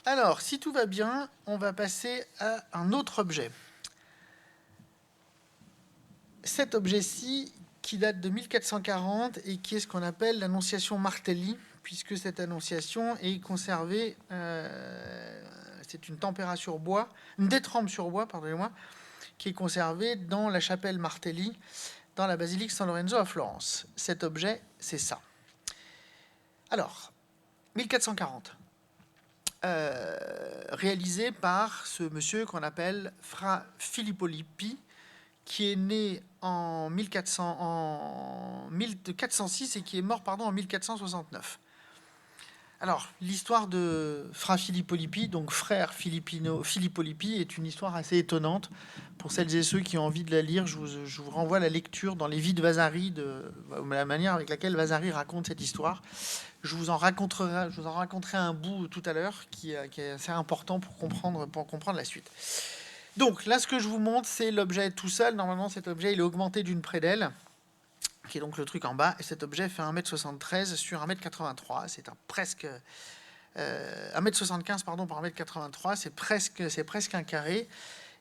Alors, si tout va bien, on va passer à un autre objet. Cet objet-ci, qui date de 1440 et qui est ce qu'on appelle l'Annonciation Martelli, puisque cette annonciation est conservée, c'est une tempéra sur bois, une détrempe sur bois, pardonnez-moi, qui est conservée dans la chapelle Martelli, dans la basilique San Lorenzo à Florence. Cet objet, c'est ça. Alors, 1440. Réalisé par ce monsieur qu'on appelle Fra Filippo Lippi, qui est né en 1406 et qui est mort en 1469. Alors, l'histoire de Fra Filippo Lippi, donc frère Filippo Lippi, est une histoire assez étonnante. Pour celles et ceux qui ont envie de la lire, je vous renvoie à la lecture dans les Vies de Vasari, de la manière avec laquelle Vasari raconte cette histoire. Je vous en raconterai un bout tout à l'heure qui est assez important pour comprendre la suite. Donc là, ce que je vous montre, c'est l'objet tout seul. Normalement, cet objet, il est augmenté d'une prédelle, qui est donc le truc en bas. Et cet objet fait 1,73 m sur 1,83 m. C'est presque 1,75 m par 1,83 m. C'est presque un carré.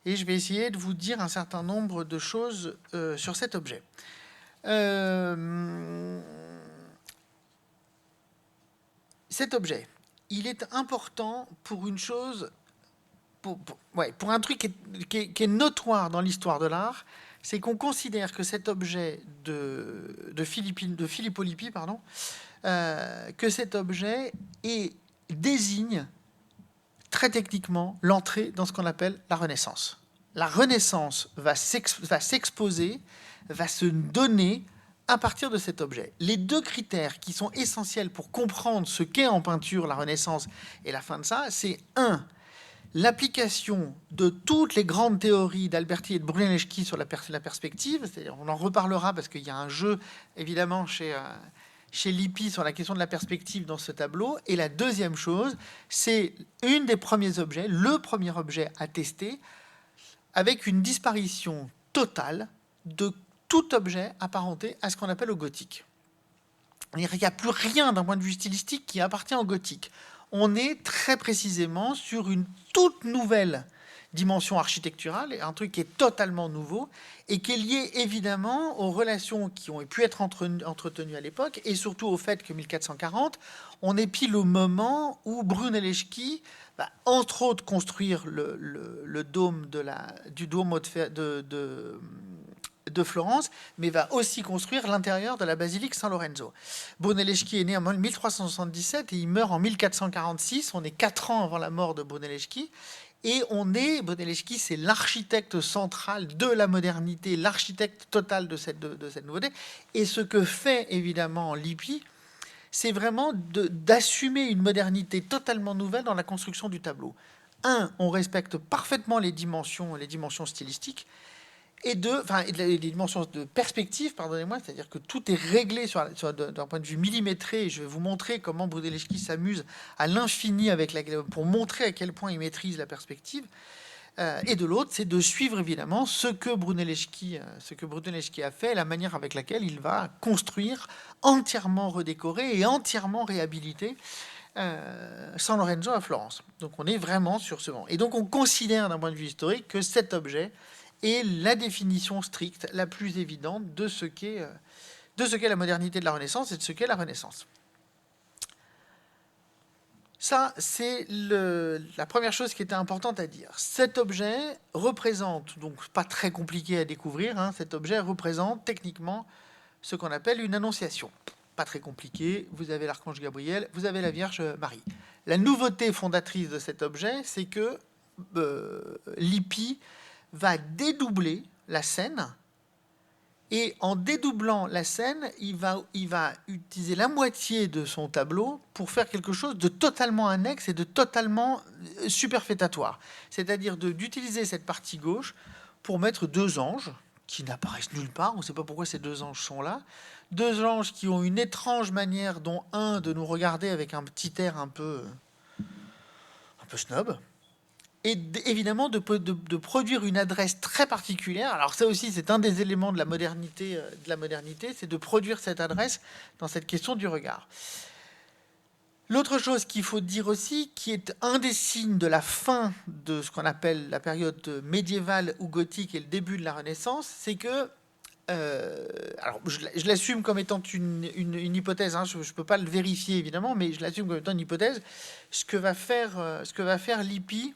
Et je vais essayer de vous dire un certain nombre de choses sur cet objet. Cet objet, il est important pour une chose, pour un truc qui est notoire dans l'histoire de l'art, c'est qu'on considère que cet objet de Filippo Lippi, que cet objet désigne très techniquement l'entrée dans ce qu'on appelle la Renaissance. La Renaissance va s'exposer, va se donner à partir de cet objet. Les deux critères qui sont essentiels pour comprendre ce qu'est en peinture la Renaissance et la fin de ça, c'est 1. L'application de toutes les grandes théories d'Alberti et de Brunelleschi sur la perspective, c'est-à-dire on en reparlera parce qu'il y a un jeu évidemment chez Lippi sur la question de la perspective dans ce tableau. Et la deuxième chose, c'est une des premiers objets, le premier objet à tester, avec une disparition totale de tout objet apparenté à ce qu'on appelle au gothique. Il n'y a plus rien d'un point de vue stylistique qui appartient au gothique. On est très précisément sur une toute nouvelle dimension architecturale, un truc qui est totalement nouveau et qui est lié évidemment aux relations qui ont pu être entretenues à l'époque et surtout au fait que 1440, on est pile au moment où Brunelleschi va entre autres construire le dôme du dôme de Florence, mais va aussi construire l'intérieur de la basilique San Lorenzo. Brunelleschi est né en 1377 et il meurt en 1446. On est 4 ans avant la mort de Brunelleschi. Et Brunelleschi, c'est l'architecte central de la modernité, l'architecte total de cette nouveauté. Et ce que fait évidemment Lippi, c'est vraiment d'assumer une modernité totalement nouvelle dans la construction du tableau. 1, on respecte parfaitement les dimensions stylistiques. Et les dimensions de perspective, pardonnez-moi, c'est-à-dire que tout est réglé d'un point de vue millimétré. Et je vais vous montrer comment Brunelleschi s'amuse à l'infini pour montrer à quel point il maîtrise la perspective. Et de l'autre, c'est de suivre évidemment ce que Brunelleschi a fait, la manière avec laquelle il va construire, entièrement redécoré et entièrement réhabilité San Lorenzo à Florence. Donc on est vraiment sur ce vent. Et donc on considère d'un point de vue historique que cet objet est la définition stricte, la plus évidente de ce qu'est la modernité de la Renaissance et de ce qu'est la Renaissance. Ça, c'est la première chose qui était importante à dire. Cet objet représente, donc pas très compliqué à découvrir, cet objet représente techniquement ce qu'on appelle une annonciation. Pas très compliqué, vous avez l'archange Gabriel, vous avez la Vierge Marie. La nouveauté fondatrice de cet objet, c'est que Lippi va dédoubler la scène, et en dédoublant la scène, il va utiliser la moitié de son tableau pour faire quelque chose de totalement annexe et de totalement superfétatoire. C'est-à-dire d'utiliser cette partie gauche pour mettre 2 anges qui n'apparaissent nulle part. On ne sait pas pourquoi ces 2 anges sont là. 2 anges qui ont une étrange manière, dont un de nous regarder avec un petit air un peu snob. Et évidemment de produire une adresse très particulière. Alors ça aussi, c'est un des éléments de la modernité, c'est de produire cette adresse dans cette question du regard. L'autre chose qu'il faut dire aussi, qui est un des signes de la fin de ce qu'on appelle la période médiévale ou gothique et le début de la Renaissance, c'est que, alors je l'assume comme étant une hypothèse, hein, je ne peux pas le vérifier évidemment, mais je l'assume comme étant une hypothèse, ce que va faire Lippi,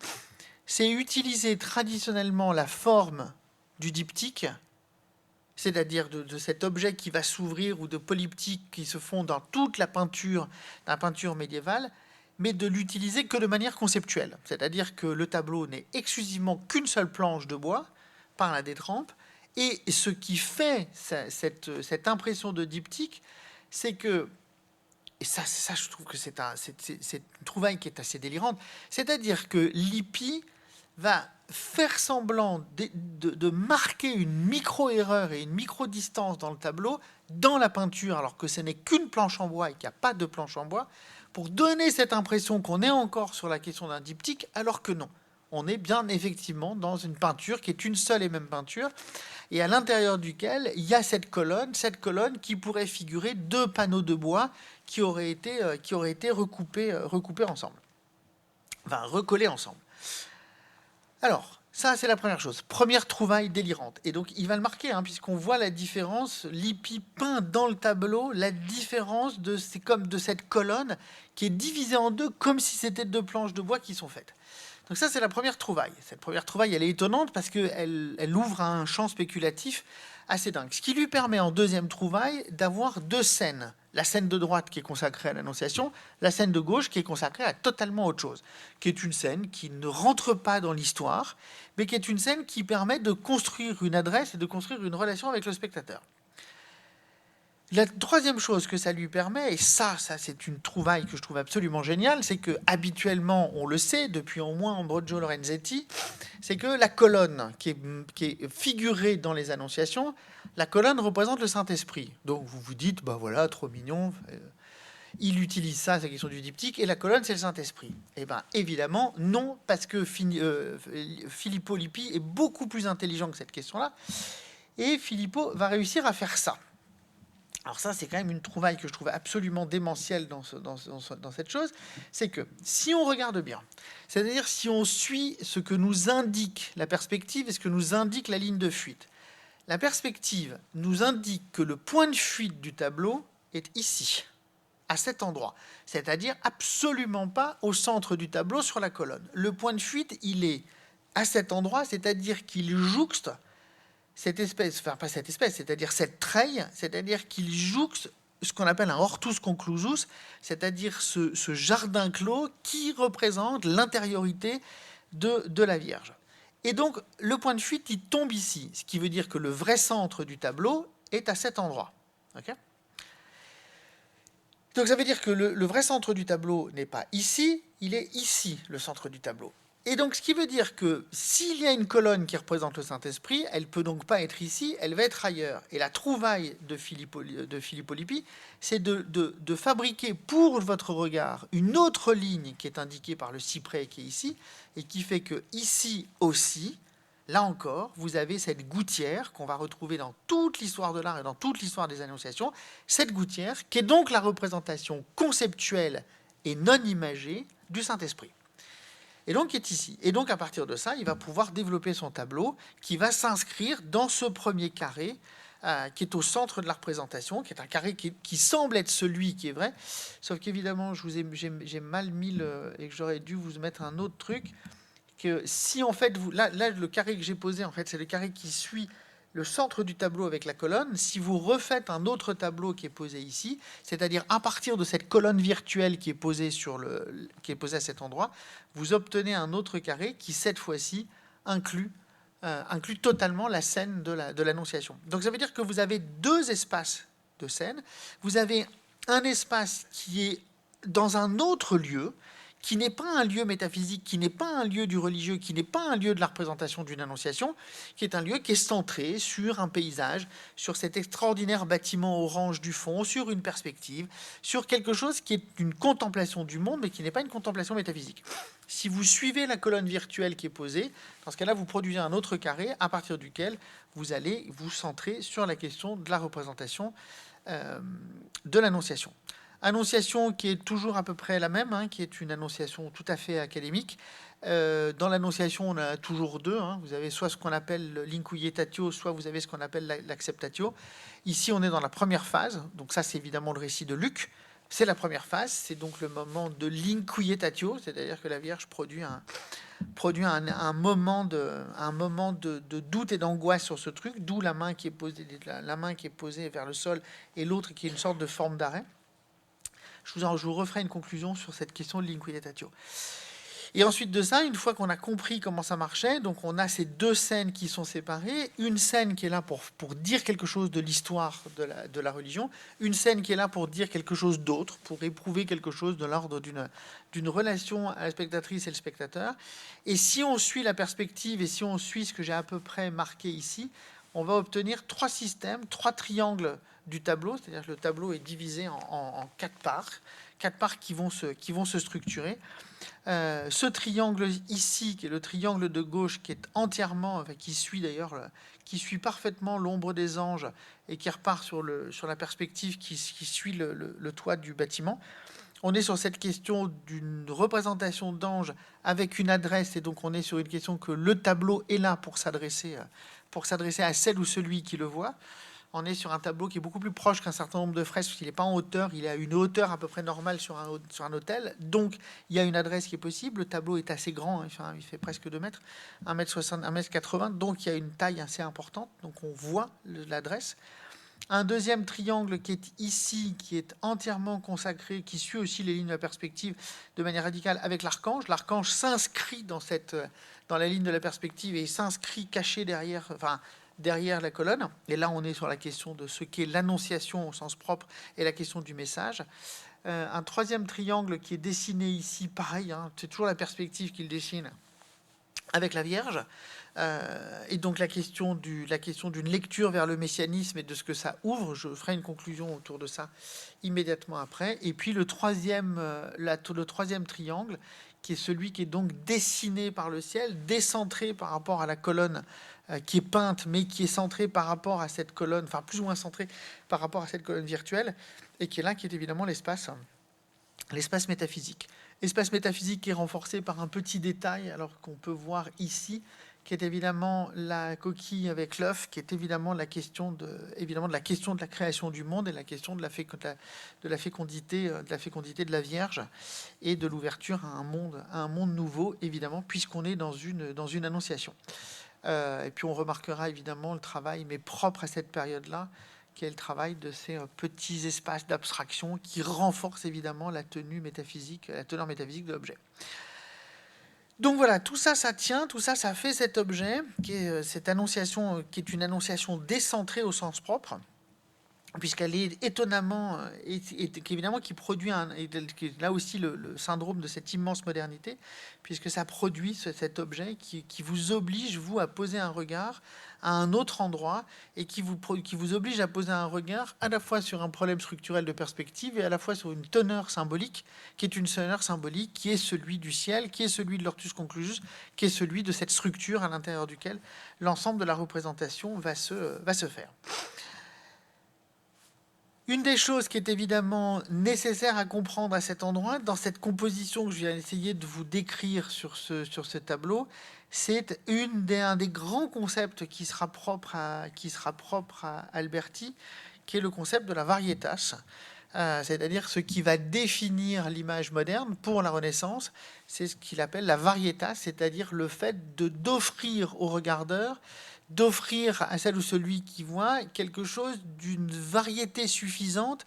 c'est utiliser traditionnellement la forme du diptyque, c'est-à-dire de cet objet qui va s'ouvrir ou de polyptyques qui se font dans toute la peinture médiévale, mais de l'utiliser que de manière conceptuelle. C'est-à-dire que le tableau n'est exclusivement qu'une seule planche de bois par la détrempe, et ce qui fait cette impression de diptyque, c'est que, et ça je trouve que c'est une trouvaille qui est assez délirante, c'est-à-dire que Lippi va faire semblant de marquer une micro-erreur et une micro-distance dans le tableau, dans la peinture, alors que ce n'est qu'une planche en bois et qu'il n'y a pas de planche en bois, pour donner cette impression qu'on est encore sur la question d'un diptyque, alors que non. On est bien effectivement dans une peinture qui est une seule et même peinture, et à l'intérieur duquel il y a cette colonne qui pourrait figurer deux panneaux de bois qui auraient été recoupés ensemble, enfin recollés ensemble. Alors, ça, c'est la première chose. Première trouvaille délirante. Et donc, il va le marquer, hein, puisqu'on voit la différence. Lippi peint dans le tableau la différence c'est comme de cette colonne qui est divisée en deux, comme si c'était deux planches de bois qui sont faites. Donc ça, c'est la première trouvaille. Cette première trouvaille, elle est étonnante parce qu'elle ouvre un champ spéculatif assez dingue. Ce qui lui permet, en deuxième trouvaille, d'avoir deux scènes. La scène de droite qui est consacrée à l'Annonciation, la scène de gauche qui est consacrée à totalement autre chose, qui est une scène qui ne rentre pas dans l'histoire, mais qui est une scène qui permet de construire une adresse et de construire une relation avec le spectateur. La troisième chose que ça lui permet, et ça c'est une trouvaille que je trouve absolument géniale, c'est que habituellement, on le sait depuis au moins Ambrogio Lorenzetti, c'est que la colonne qui est figurée dans les Annonciations, la colonne représente le Saint-Esprit. Donc vous vous dites, bah voilà, trop mignon, il utilise ça, c'est la question du diptyque, et la colonne c'est le Saint-Esprit. Et bien évidemment non, parce que Filippo Lippi est beaucoup plus intelligent que cette question-là, et Filippo va réussir à faire ça. Alors ça, c'est quand même une trouvaille que je trouve absolument démentielle dans cette chose, c'est que si on regarde bien, c'est-à-dire si on suit ce que nous indique la perspective et ce que nous indique la ligne de fuite, la perspective nous indique que le point de fuite du tableau est ici, à cet endroit, c'est-à-dire absolument pas au centre du tableau sur la colonne. Le point de fuite, il est à cet endroit, c'est-à-dire qu'il jouxte cette espèce, enfin pas cette espèce, c'est-à-dire cette treille, c'est-à-dire qu'il jouxte ce qu'on appelle un hortus conclusus, c'est-à-dire ce jardin clos qui représente l'intériorité de la Vierge. Et donc, le point de fuite, il tombe ici, ce qui veut dire que le vrai centre du tableau est à cet endroit. Okay, donc, ça veut dire que le vrai centre du tableau n'est pas ici, il est ici, le centre du tableau. Et donc, ce qui veut dire que s'il y a une colonne qui représente le Saint-Esprit, elle ne peut donc pas être ici, elle va être ailleurs. Et la trouvaille de Filippo Lippi, c'est de fabriquer pour votre regard une autre ligne qui est indiquée par le cyprès qui est ici, et qui fait que ici aussi, là encore, vous avez cette gouttière qu'on va retrouver dans toute l'histoire de l'art et dans toute l'histoire des Annonciations, cette gouttière qui est donc la représentation conceptuelle et non imagée du Saint-Esprit. Et donc, il est ici. Et donc, à partir de ça, il va pouvoir développer son tableau qui va s'inscrire dans ce premier carré qui est au centre de la représentation, qui est un carré qui semble être celui qui est vrai. Sauf qu'évidemment, j'ai mal mis et que j'aurais dû vous mettre un autre truc. Que si, en fait, là, le carré que j'ai posé, en fait, c'est le carré qui suit le centre du tableau avec la colonne. Si vous refaites un autre tableau qui est posé ici, c'est-à-dire à partir de cette colonne virtuelle qui est posée à cet endroit, vous obtenez un autre carré qui, cette fois-ci, inclut totalement la scène de l'Annonciation. Donc ça veut dire que vous avez deux espaces de scène. Vous avez un espace qui est dans un autre lieu, qui n'est pas un lieu métaphysique, qui n'est pas un lieu du religieux, qui n'est pas un lieu de la représentation d'une annonciation, qui est un lieu qui est centré sur un paysage, sur cet extraordinaire bâtiment orange du fond, sur une perspective, sur quelque chose qui est une contemplation du monde, mais qui n'est pas une contemplation métaphysique. Si vous suivez la colonne virtuelle qui est posée, dans ce cas-là, vous produisez un autre carré à partir duquel vous allez vous centrer sur la question de la représentation de l'annonciation. Annonciation qui est toujours à peu près la même, hein, qui est une annonciation tout à fait académique. Dans l'annonciation, on a toujours deux, hein. Vous avez soit ce qu'on appelle l'incuietatio, soit vous avez ce qu'on appelle l'acceptatio. Ici, on est dans la première phase. Donc ça, c'est évidemment le récit de Luc. C'est la première phase. C'est donc le moment de l'incuietatio, c'est-à-dire que la Vierge produit un moment de doute et d'angoisse sur ce truc, d'où la main qui est posée, la main qui est posée vers le sol et l'autre qui est une sorte de forme d'arrêt. Je vous referai une conclusion sur cette question de l'inquietatio. Et ensuite de ça, une fois qu'on a compris comment ça marchait, donc on a ces deux scènes qui sont séparées, une scène qui est là pour dire quelque chose de l'histoire de la religion, une scène qui est là pour dire quelque chose d'autre, pour éprouver quelque chose de l'ordre d'une relation à la spectatrice et le spectateur. Et si on suit la perspective et si on suit ce que j'ai à peu près marqué ici, on va obtenir trois systèmes, trois triangles du tableau, c'est-à-dire que le tableau est divisé en quatre parts qui vont se structurer. Ce triangle ici, qui est le triangle de gauche, qui est entièrement, enfin, qui suit d'ailleurs, qui suit parfaitement l'ombre des anges et qui repart sur la perspective qui suit le toit du bâtiment. On est sur cette question d'une représentation d'ange avec une adresse, et donc on est sur une question que le tableau est là pour s'adresser à celle ou celui qui le voit. On est sur un tableau qui est beaucoup plus proche qu'un certain nombre de fresques, parce qu'il n'est pas en hauteur, il est à une hauteur à peu près normale sur un hôtel. Donc, il y a une adresse qui est possible. Le tableau est assez grand, hein, il fait presque 2 mètres, 1m60, 1m80, donc il y a une taille assez importante. Donc, on voit l'adresse. Un deuxième triangle qui est ici, qui est entièrement consacré, qui suit aussi les lignes de la perspective de manière radicale avec l'archange. L'archange s'inscrit dans la ligne de la perspective et s'inscrit caché derrière la colonne. Et là, on est sur la question de ce qu'est l'annonciation au sens propre et la question du message. Un troisième triangle qui est dessiné ici, pareil, hein, c'est toujours la perspective qu'il dessine avec la Vierge. Et donc la question d'une lecture vers le messianisme et de ce que ça ouvre, je ferai une conclusion autour de ça immédiatement après. Et puis le troisième triangle, qui est celui qui est donc dessiné par le ciel, décentré par rapport à la colonne qui est peinte, mais qui est centré par rapport à cette colonne, enfin plus ou moins centré par rapport à cette colonne virtuelle, et qui est là, qui est évidemment l'espace métaphysique. L'espace métaphysique qui est renforcé par un petit détail, alors qu'on peut voir ici, qui est évidemment la coquille avec l'œuf, qui est évidemment la question de la création du monde et la question de la fécondité de la Vierge et de l'ouverture à un monde nouveau, évidemment, puisqu'on est dans une annonciation. Et puis on remarquera évidemment le travail, mais propre à cette période-là, qui est le travail de ces petits espaces d'abstraction qui renforcent évidemment la teneur métaphysique de l'objet. Donc voilà, tout ça, ça tient, tout ça, ça fait cet objet, qui est cette annonciation, qui est une annonciation décentrée au sens propre, puisqu'elle est étonnamment, évidemment, qui produit qui est là aussi le syndrome de cette immense modernité, puisque ça produit cet objet qui vous oblige, vous, à poser un regard à un autre endroit et qui vous oblige à poser un regard à la fois sur un problème structurel de perspective et à la fois sur une teneur symbolique, qui est une teneur symbolique qui est celui du ciel, qui est celui de l'ortus conclusus, qui est celui de cette structure à l'intérieur duquel l'ensemble de la représentation va se faire. Une des choses qui est évidemment nécessaire à comprendre à cet endroit, dans cette composition que je viens essayer de vous décrire sur ce tableau, c'est un des grands concepts qui sera propre à Alberti, qui est le concept de la varietas, c'est-à-dire ce qui va définir l'image moderne pour la Renaissance, c'est ce qu'il appelle la varietas, c'est-à-dire le fait d'offrir au regardeur, d'offrir à celle ou celui qui voit quelque chose d'une variété suffisante,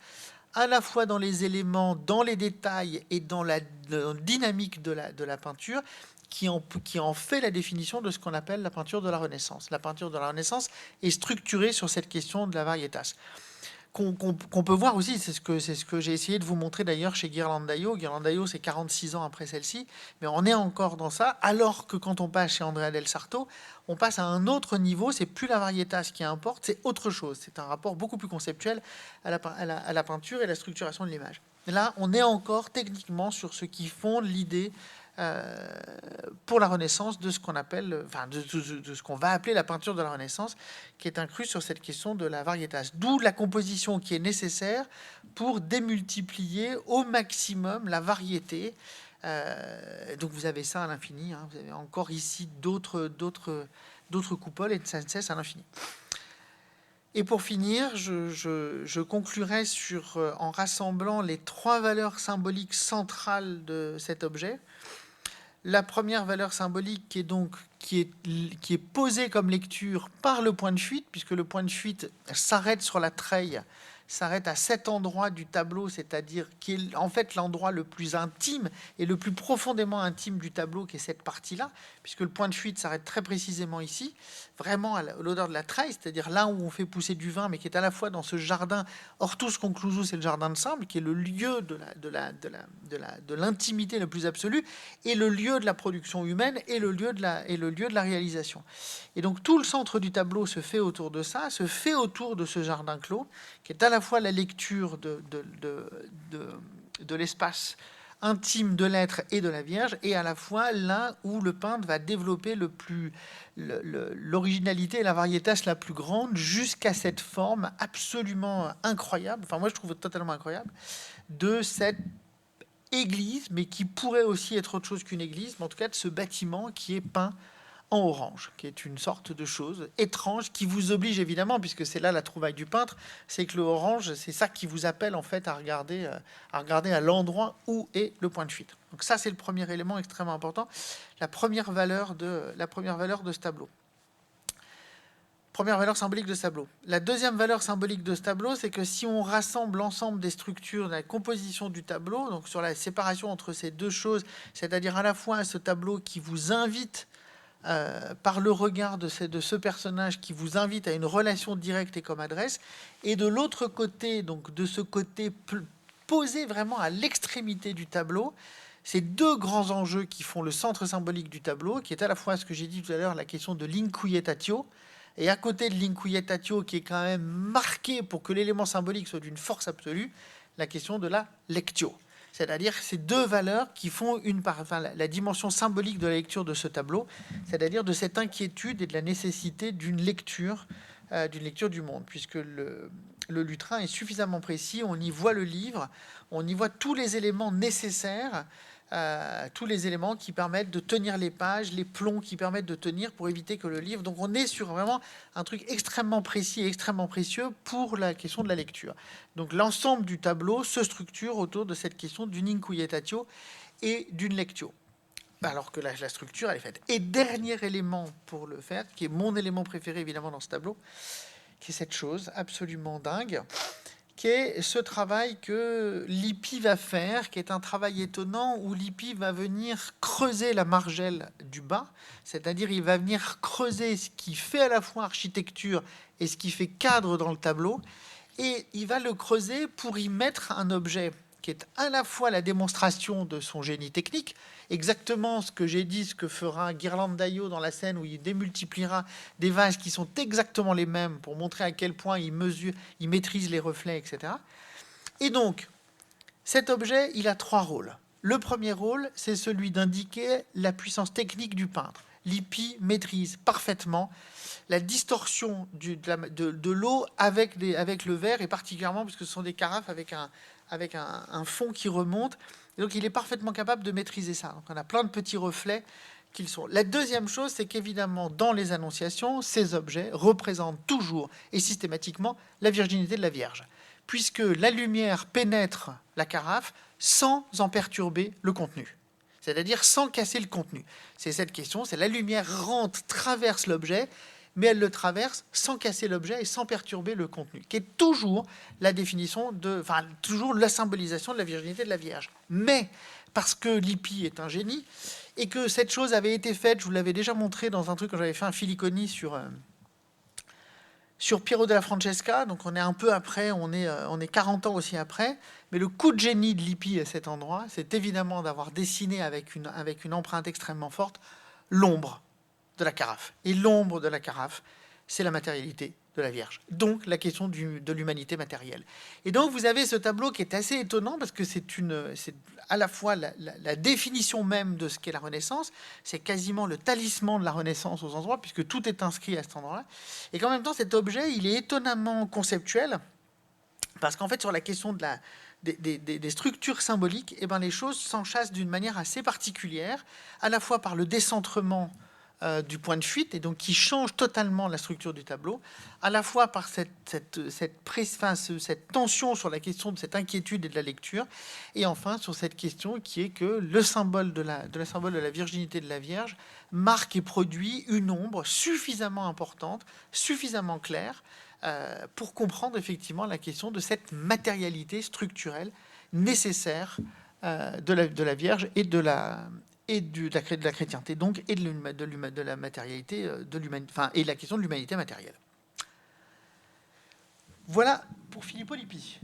à la fois dans les éléments, dans les détails et dans la dynamique de la peinture, qui en fait la définition de ce qu'on appelle la peinture de la Renaissance. La peinture de la Renaissance est structurée sur cette question de la varietas. Qu'on peut voir aussi, c'est ce que j'ai essayé de vous montrer d'ailleurs chez Ghirlandaio. Ghirlandaio, c'est 46 ans après celle-ci, mais on est encore dans ça, alors que quand on passe chez Andrea del Sarto, on passe à un autre niveau, c'est plus la varietas qui importe, c'est autre chose. C'est un rapport beaucoup plus conceptuel à la peinture et la structuration de l'image. Là, on est encore techniquement sur ce qui fonde l'idée pour la Renaissance de ce qu'on appelle, enfin de ce qu'on va appeler la peinture de la Renaissance, qui est inclus sur cette question de la varietas. D'où la composition qui est nécessaire pour démultiplier au maximum la variété. Donc vous avez ça à l'infini, hein. Vous avez encore ici d'autres coupoles et ça ne cesse à l'infini. Et pour finir, je conclurai en rassemblant les 3 valeurs symboliques centrales de cet objet. La première valeur symbolique qui est posée comme lecture par le point de fuite, puisque le point de fuite s'arrête sur la treille, s'arrête à cet endroit du tableau, c'est-à-dire qui est en fait l'endroit le plus intime et le plus profondément intime du tableau, qui est cette partie-là, puisque le point de fuite s'arrête très précisément ici, vraiment à l'odeur de la treille, c'est-à-dire là où on fait pousser du vin, mais qui est à la fois dans ce jardin, hortus conclusus, c'est le jardin de Sambre, qui est le lieu de l'intimité le plus absolue, et le lieu de la production humaine, et le lieu de la réalisation. Et donc tout le centre du tableau se fait autour de ça, se fait autour de ce jardin clos, qui est à la fois la lecture de l'espace intime de l'être et de la Vierge, et à la fois là où le peintre va développer l'originalité et la variétas la plus grande, jusqu'à cette forme absolument incroyable, enfin moi je trouve totalement incroyable, de cette église, mais qui pourrait aussi être autre chose qu'une église, mais en tout cas de ce bâtiment qui est peint en orange, qui est une sorte de chose étrange qui vous oblige évidemment, puisque c'est là la trouvaille du peintre, c'est que le orange, c'est ça qui vous appelle en fait à regarder à l'endroit où est le point de fuite. Donc ça, c'est le premier élément extrêmement important, la première valeur de ce tableau. Première valeur symbolique de ce tableau. La deuxième valeur symbolique de ce tableau, c'est que si on rassemble l'ensemble des structures de la composition du tableau, donc sur la séparation entre ces deux choses, c'est-à-dire à la fois ce tableau qui vous invite par le regard de ce personnage qui vous invite à une relation directe et comme adresse, et de l'autre côté, donc de ce côté posé vraiment à l'extrémité du tableau, ces 2 grands enjeux qui font le centre symbolique du tableau, qui est à la fois ce que j'ai dit tout à l'heure, la question de l'inquiettatio, et à côté de l'inquiettatio qui est quand même marqué pour que l'élément symbolique soit d'une force absolue, la question de la lectio. C'est-à-dire ces 2 valeurs qui font la dimension symbolique de la lecture de ce tableau, c'est-à-dire de cette inquiétude et de la nécessité d'une lecture du monde, puisque le lutrin est suffisamment précis, on y voit le livre, on y voit tous les éléments nécessaires, tous les éléments qui permettent de tenir les pages, les plombs qui permettent de tenir pour éviter que le livre... Donc on est sur vraiment un truc extrêmement précis et extrêmement précieux pour la question de la lecture. Donc l'ensemble du tableau se structure autour de cette question d'une inquiettatio et d'une lectio. Alors que la structure, elle est faite. Et dernier élément pour le faire, qui est mon élément préféré évidemment dans ce tableau, qui est cette chose absolument dingue, qui est ce travail que Lippi va faire, qui est un travail étonnant, où Lippi va venir creuser la margelle du bas, c'est-à-dire il va venir creuser ce qui fait à la fois architecture et ce qui fait cadre dans le tableau, et il va le creuser pour y mettre un objet qui est à la fois la démonstration de son génie technique, exactement ce que j'ai dit, ce que fera Ghirlandaio dans la scène où il démultipliera des vases qui sont exactement les mêmes pour montrer à quel point il maîtrise les reflets, etc. Et donc, cet objet, il a 3 rôles. Le premier rôle, c'est celui d'indiquer la puissance technique du peintre. Lippi maîtrise parfaitement la distorsion de l'eau avec le verre, et particulièrement parce que ce sont des carafes avec un fond qui remonte. Et donc, il est parfaitement capable de maîtriser ça. Donc, on a plein de petits reflets qu'ils sont. La deuxième chose, c'est qu'évidemment, dans les Annonciations, ces objets représentent toujours et systématiquement la virginité de la Vierge, puisque la lumière pénètre la carafe sans en perturber le contenu, c'est-à-dire sans casser le contenu. C'est cette question, c'est la lumière rentre, traverse l'objet, mais elle le traverse sans casser l'objet et sans perturber le contenu, qui est toujours la définition toujours la symbolisation de la virginité de la Vierge. Mais parce que Lippi est un génie et que cette chose avait été faite, je vous l'avais déjà montré dans un truc quand j'avais fait un Filiconi sur Piero della Francesca, donc on est un peu après, on est 40 ans aussi après, mais le coup de génie de Lippi à cet endroit, c'est évidemment d'avoir dessiné avec une empreinte extrêmement forte l'ombre de la carafe. Et l'ombre de la carafe, c'est la matérialité de la Vierge, donc la question de l'humanité matérielle. Et donc vous avez ce tableau qui est assez étonnant parce que c'est à la fois la définition même de ce qu'est la Renaissance, c'est quasiment le talisman de la Renaissance aux endroits, puisque tout est inscrit à cet endroit-là, et qu'en même temps cet objet, il est étonnamment conceptuel, parce qu'en fait sur la question de des structures symboliques, eh ben, les choses s'enchassent d'une manière assez particulière, à la fois par le décentrement du point de fuite, et donc qui change totalement la structure du tableau, à la fois par cette tension sur la question de cette inquiétude et de la lecture, et enfin sur cette question qui est que le symbole de la virginité de la Vierge marque et produit une ombre suffisamment importante, suffisamment claire, pour comprendre effectivement la question de cette matérialité structurelle nécessaire de la Vierge et de la chrétienté, donc, et de la matérialité, enfin, et la question de l'humanité matérielle. Voilà pour Filippo Lippi.